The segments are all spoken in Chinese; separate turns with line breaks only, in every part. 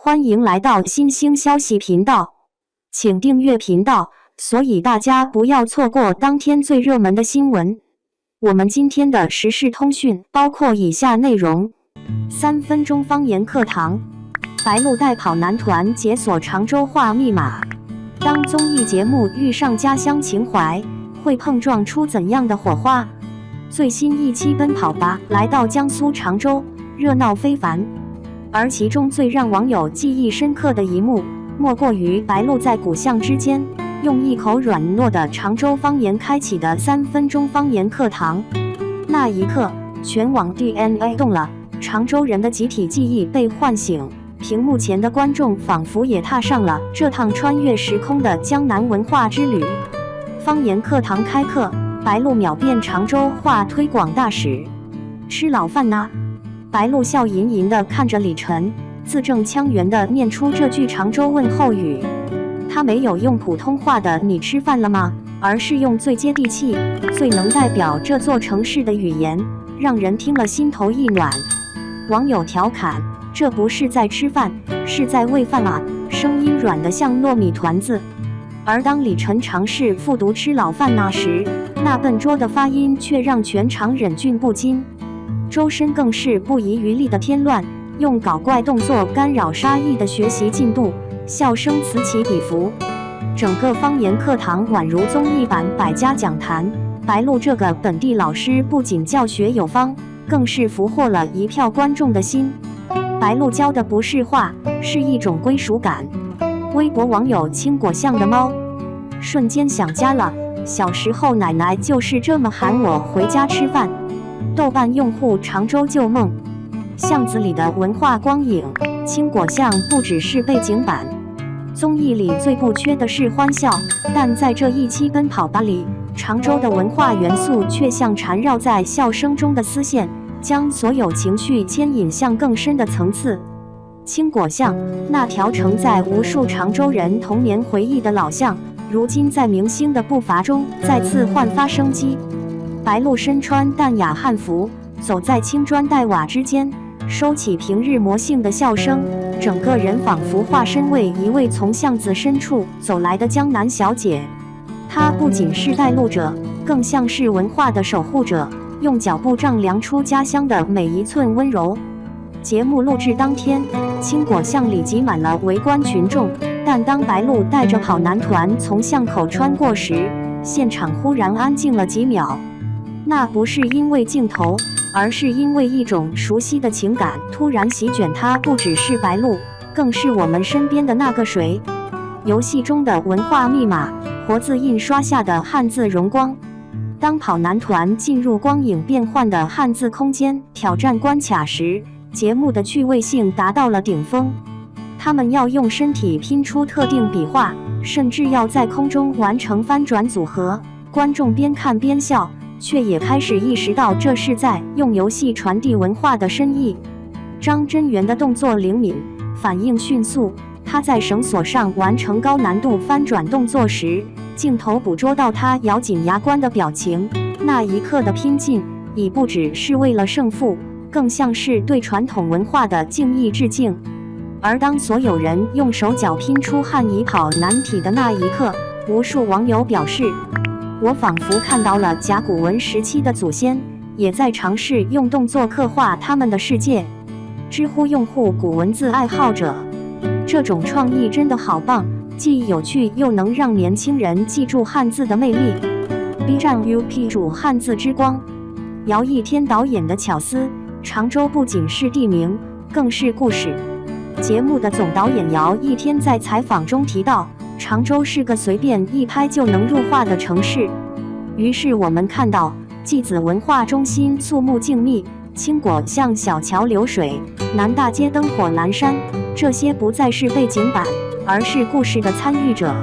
欢迎来到新兴消息频道，请订阅频道，所以大家不要错过当天最热门的新闻。我们今天的时事通讯包括以下内容：3分钟方言课堂，白鹿带跑男团解锁常州话密码。当综艺节目遇上家乡情怀，会碰撞出怎样的火花？最新一期《奔跑吧》来到江苏常州，热闹非凡。而其中最让网友记忆深刻的一幕，莫过于白鹿在古巷之间，用一口软糯的常州方言开启的3分钟方言课堂。那一刻，全网 DNA 动了，常州人的集体记忆被唤醒，屏幕前的观众仿佛也踏上了这趟穿越时空的江南文化之旅。方言课堂开课，白鹿秒变常州话推广大使。吃老饭呐？白鹿笑吟吟地看着李晨，字正腔圆地念出这句常州问候语。他没有用普通话的"你吃饭了吗"，而是用最接地气、最能代表这座城市的语言，让人听了心头一暖。网友调侃："这不是在吃饭，是在喂饭啊！"声音软得像糯米团子。而当李晨尝试复读"吃老饭那时，那笨拙的发音却让全场忍俊不禁。周深更是不遗余力的添乱，用搞怪动作干扰沙溢的学习进度，笑声此起彼伏。整个方言课堂宛如综艺版百家讲坛，白鹿这个本地老师不仅教学有方，更是俘获了一票观众的心。白鹿教的不是话，是一种归属感。微博网友青果巷的猫瞬间想家了，小时候奶奶就是这么喊我回家吃饭。豆瓣用户常州旧梦，巷子里的文化光影，青果巷不只是背景板。综艺里最不缺的是欢笑，但在这一期《奔跑吧》里，常州的文化元素却像缠绕在笑声中的丝线，将所有情绪牵引向更深的层次。青果巷，那条承载无数常州人童年回忆的老巷，如今在明星的步伐中再次焕发生机。白鹿身穿淡雅汉服，走在青砖黛瓦之间，收起平日魔性的笑声，整个人仿佛化身为一位从巷子深处走来的江南小姐。她不仅是带路者，更像是文化的守护者，用脚步丈量出家乡的每一寸温柔。节目录制当天，青果巷里挤满了围观群众，但当白鹿带着跑男团从巷口穿过时，现场忽然安静了几秒。那不是因为镜头，而是因为一种熟悉的情感突然席卷它，不只是白鹿，更是我们身边的那个谁。游戏中的文化密码，活字印刷下的汉字荣光。当跑男团进入光影变幻的汉字空间挑战关卡时，节目的趣味性达到了顶峰。他们要用身体拼出特定笔画，甚至要在空中完成翻转组合。观众边看边笑，却也开始意识到这是在用游戏传递文化的深意。张真源的动作灵敏，反应迅速，他在绳索上完成高难度翻转动作时，镜头捕捉到他咬紧牙关的表情，那一刻的拼劲已不只是为了胜负，更像是对传统文化的敬意致敬。而当所有人用手脚拼出汉乙跑难题的那一刻，无数网友表示，我仿佛看到了甲骨文时期的祖先，也在尝试用动作刻画他们的世界。知乎用户古文字爱好者，这种创意真的好棒，既有趣又能让年轻人记住汉字的魅力。B 站 UP 主汉字之光，姚一天导演的巧思，常州不仅是地名，更是故事。节目的总导演姚一天在采访中提到，常州是个随便一拍就能入画的城市。于是我们看到季子文化中心肃穆静谧，青果巷小桥流水，南大街灯火阑珊，这些不再是背景板，而是故事的参与者。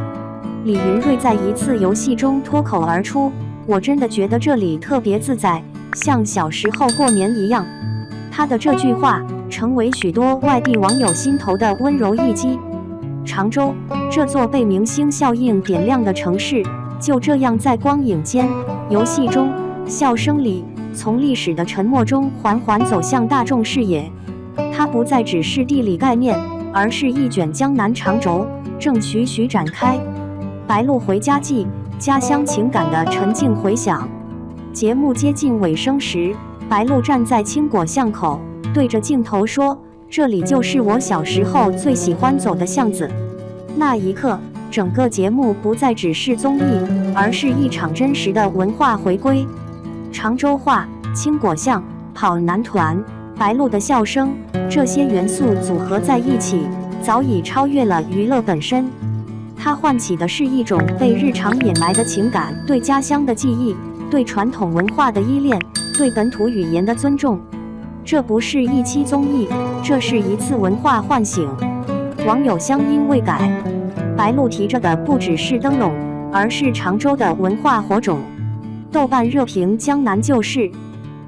李云瑞在一次游戏中脱口而出，我真的觉得这里特别自在，像小时候过年一样。他的这句话成为许多外地网友心头的温柔一击。常州，这座被明星效应点亮的城市，就这样在光影间、游戏中、笑声里，从历史的沉默中缓缓走向大众视野。它不再只是地理概念，而是一卷江南长轴，正徐徐展开。白鹭回家记，家乡情感的沉静回响。节目接近尾声时，白鹭站在青果巷口，对着镜头说：“这里就是我小时候最喜欢走的巷子。”那一刻，整个节目不再只是综艺，而是一场真实的文化回归。常州话、青果巷、跑男团、白鹭的笑声，这些元素组合在一起，早已超越了娱乐本身。它唤起的是一种被日常掩埋的情感，对家乡的记忆，对传统文化的依恋，对本土语言的尊重。这不是一期综艺，这是一次文化唤醒。网友乡音未改，白鹭提着的不只是灯笼，而是常州的文化火种。豆瓣热评：江南旧事。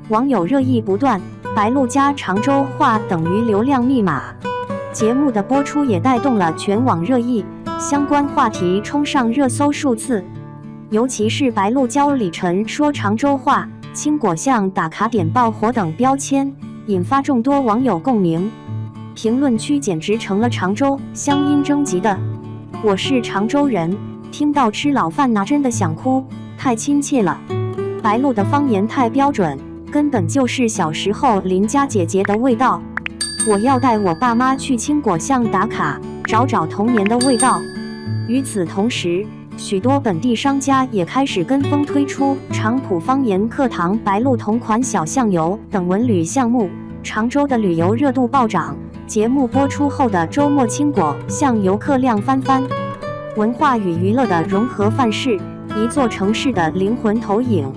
网友热议不断，白鹭加常州话等于流量密码。节目的播出也带动了全网热议，相关话题冲上热搜数次。尤其是白鹭教李晨说常州话、青果巷打卡点爆火等标签，引发众多网友共鸣。评论区简直成了常州乡音征集的。我是常州人，听到吃老饭那真的想哭，太亲切了。白鹭的方言太标准，根本就是小时候邻家姐姐的味道。我要带我爸妈去青果巷打卡，找找童年的味道。与此同时，许多本地商家也开始跟风推出常浦方言课堂、白鹭同款小巷游等文旅项目，常州的旅游热度暴涨。节目播出后的周末，青果巷游客量翻番。文化与娱乐的融合范式，一座城市的灵魂投影。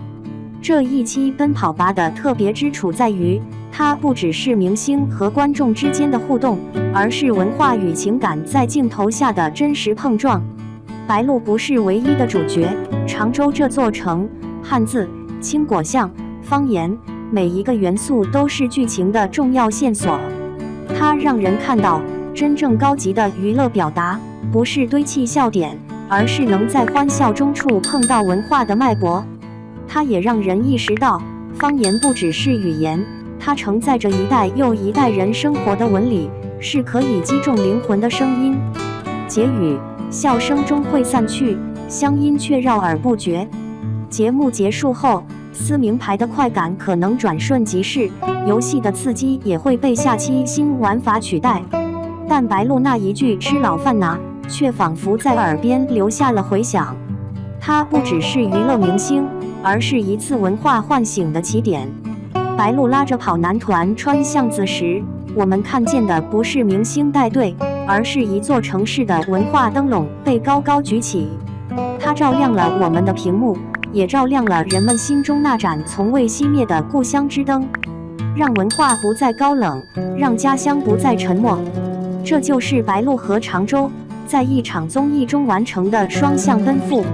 这一期《奔跑吧》的特别之处在于，它不只是明星和观众之间的互动，而是文化与情感在镜头下的真实碰撞。白鹭不是唯一的主角，常州这座城、汉字、青果巷、方言，每一个元素都是剧情的重要线索。它让人看到真正高级的娱乐表达，不是堆砌笑点，而是能在欢笑中触碰到文化的脉搏。它也让人意识到，方言不只是语言，它承载着一代又一代人生活的纹理，是可以击中灵魂的声音。结语：笑声终会散去，乡音却绕耳不绝。节目结束后，撕名牌的快感可能转瞬即逝，游戏的刺激也会被下期新玩法取代。但白鹭那一句吃老饭拿，却仿佛在耳边留下了回响。它不只是娱乐明星，而是一次文化唤醒的起点。白鹭拉着跑男团穿巷子时，我们看见的不是明星带队，而是一座城市的文化灯笼被高高举起。它照亮了我们的屏幕，也照亮了人们心中那盏从未熄灭的故乡之灯，让文化不再高冷，让家乡不再沉默。这就是白鹭和常州在一场综艺中完成的双向奔赴。